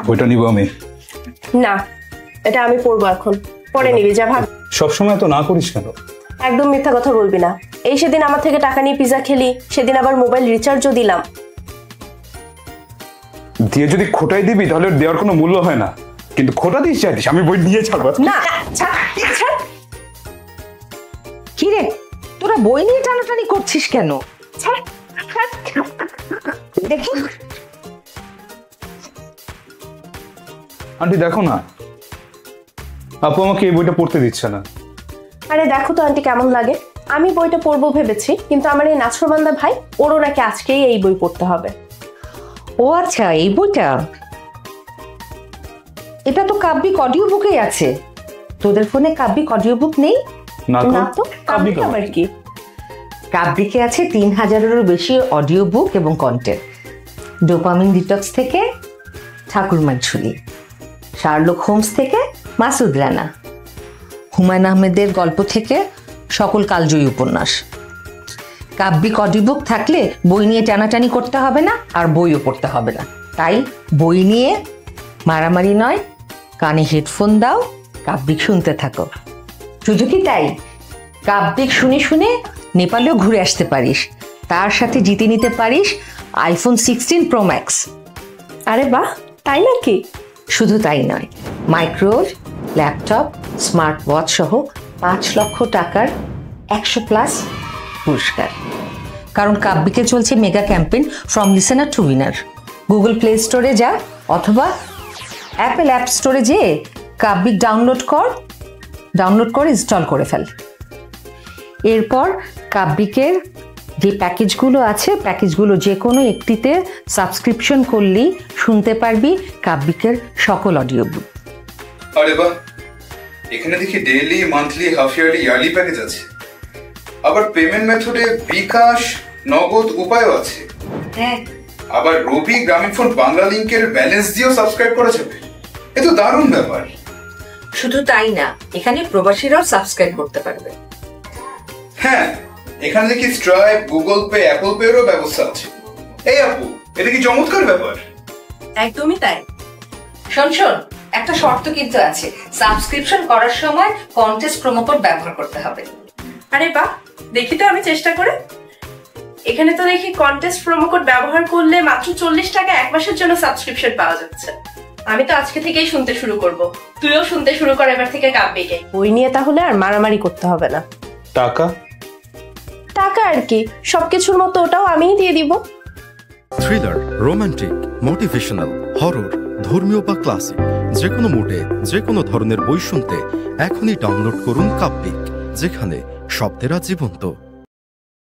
বইটা নিব আমি। না, এটা আমি পড়বো এখন, পরে নিবি, যা ভাব। সবসময় তো না করিস কেন? একদম মিথ্যা কথা বলবি না। এই সেদিন আমার থেকে টাকা নিয়ে পিজা খেলি, সেদিন আবার মোবাইল রিচার্জও দিলাম। দিয়ে যদি খোটাই দিবি তাহলে দেওয়ার কোনো মূল্য হয় না, কিন্তু খোটা দিস চাইছিস, আমি বই নিয়ে ছাড়বো না। কি রে, তোরা বই নিয়ে টানাটানি করছিস কেন? দেখি আন্টি, দেখো না, আপু আমাকে এই বইটা পড়তে দিচ্ছে না। আরে দেখো তো আন্টি কেমন লাগে। আমি বইটা পড়বো ভেবেছি, কিন্তু আমার এই নাছরবান্দা ভাই, ওরও নাকি আজকেই এই বই পড়তে হবে। ও আচ্ছা, এই বইটা, এটা তো কাব্যিক অডিও বুকেই আছে। তোদের ফোনে কাব্যিক অডিও বুক নেই? না তো কাব্যিক আবার কি? কাব্যিকে আছে 3000-এরও বেশি অডিও বুক এবং কন্টেন্ট। ডোপামিন ডিটক্স থেকে ঠাকুরমার ঝুলি, শার্লক হোমস থেকে মাসুদ রানা, হুমায়ুন আহমেদের গল্প থেকে সকল কালজয়ী উপন্যাস। কাব্যিক অডিও বুক থাকলে বই নিয়ে টানাটানি করতে হবে না, আর বইও পড়তে হবে না। তাই বই নিয়ে মারামারি নয়, কানে হেডফোন দাও, কাব্যিক শুনতে থাকো। শুধু কি তাই, কাব্যিক শুনে শুনে নেপালেও ঘুরে আসতে পারিস, তার সাথে জিতে নিতে পারিস আইফোন 16 প্রো ম্যাক্স। আরে বাহ, তাই নাকি? শুধু তাই নয়, মাইক্রোওয়েভ, ল্যাপটপ, স্মার্ট ওয়াচ সহ 5 লক্ষ টাকার 100+ পুরস্কার। কারণ কাব্যিকে চলছে mega campaign from listener to winner. Google Play স্টোরে যা অথবা অ্যাপেল অ্যাপ স্টোরে যেয়ে কাব্যিক ডাউনলোড করে ইনস্টল করে ফেল। এরপর কাব্যিকের যে প্যাকেজগুলো আছে, প্যাকেজগুলো যে কোনো একটিতে সাবস্ক্রিপশন করলেই শুনতে পারবি কাব্যিকের সকল অডিও বুক। আরে বাহ, এখানে দেখি daily, monthly, half yearly, yearly package আছে। আবার পেমেন্ট মেথডে বিকাশ, নগদ উপায়ও আছে। হ্যাঁ, আবার রবি গ্রামীণ ফোন বাংলা লিংকের ব্যালেন্স দিয়েও সাবস্ক্রাইব করা যাবে। এ তো দারুণ ব্যাপার। শুধু তাই না, এখানে প্রবাসীরাও সাবস্ক্রাইব করতে পারবে। হ্যাঁ, এখানে দেখি stripe, Google pay, Apple pay এরও ব্যবস্থা আছে। এই আপু, এটা কি চমৎকার ব্যাপার। একদমই তাই। শোন, একটা শর্ত কিন্তু আছে, সাবস্ক্রিপশন করার সময় কন্টেস্ট প্রোমো কোড ব্যবহার করতে হবে। আরে বাহ, দেখি তো আমি চেষ্টা করে। এখানে তো দেখি কন্টেস্ট প্রোমো কোড ব্যবহার করলে মাত্র 40 টাকা 1 মাসের জন্য সাবস্ক্রিপশন পাওয়া যাচ্ছে। আমি তো আজকে থেকেই শুনতে শুরু করব। তুইও শুনতে শুরু কর এবার থেকে কাব্যিকে। বই নিয়ে তাহলে আর মারামারি করতে হবে না। টাকা আর কি, সবকিছুর মতো ওটাও আমিই দিয়ে দিব। থ্রিলার, রোমান্টিক, মোটিভেশনাল, হরর, ধর্মীয় বা ক্লাসিক, যে কোনো মুডে যে কোনো ধরনের বই শুনতে এখনই ডাউনলোড করুন কাব্যিক, যেখানে শব্দেরা জীবন্ত।